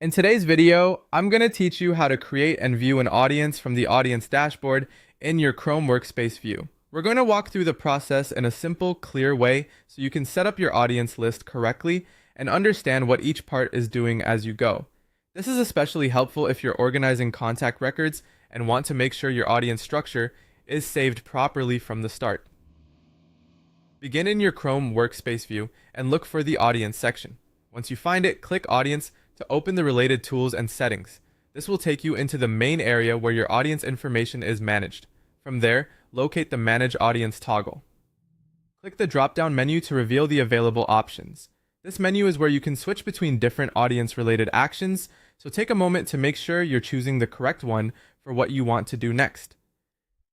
In today's video, I'm going to teach you how to create and view an audience from the audience dashboard in your Chrome workspace view. We're going to walk through the process in a simple, clear way so you can set up your audience list correctly and understand what each part is doing as you go. This is especially helpful if you're organizing contact records and want to make sure your audience structure is saved properly from the start. Begin in your Chrome workspace view and look for the audience section. Once you find it, click Audience to open the related tools and settings. This will take you into the main area where your audience information is managed. From there, locate the Manage Audience toggle. Click the drop-down menu to reveal the available options. This menu is where you can switch between different audience-related actions, so take a moment to make sure you're choosing the correct one for what you want to do next.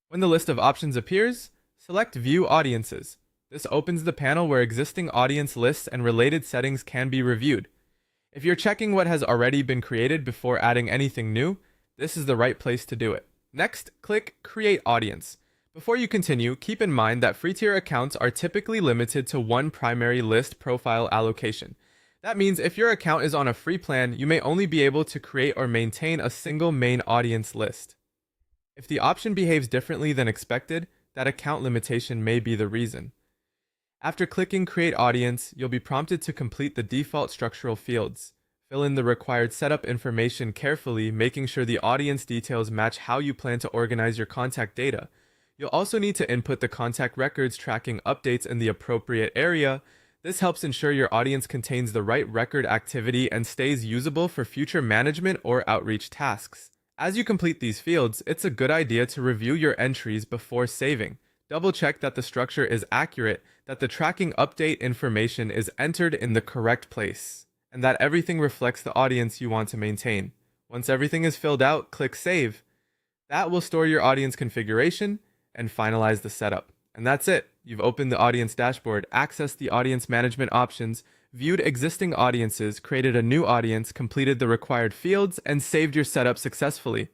When the list of options appears, select View Audiences. This opens the panel where existing audience lists and related settings can be reviewed. If you're checking what has already been created before adding anything new, this is the right place to do it. Next, click Create Audience. Before you continue, keep in mind that free tier accounts are typically limited to one primary list profile allocation. That means if your account is on a free plan, you may only be able to create or maintain a single main audience list. If the option behaves differently than expected, that account limitation may be the reason. After clicking Create Audience, you'll be prompted to complete the default structural fields. Fill in the required setup information carefully, making sure the audience details match how you plan to organize your contact data. You'll also need to input the contact records tracking updates in the appropriate area. This helps ensure your audience contains the right record activity and stays usable for future management or outreach tasks. As you complete these fields, it's a good idea to review your entries before saving. Double check that the structure is accurate, that the tracking update information is entered in the correct place, and that everything reflects the audience you want to maintain. Once everything is filled out, click Save. That will store your audience configuration and finalize the setup. And that's it. You've opened the audience dashboard, accessed the audience management options, viewed existing audiences, created a new audience, completed the required fields, and saved your setup successfully.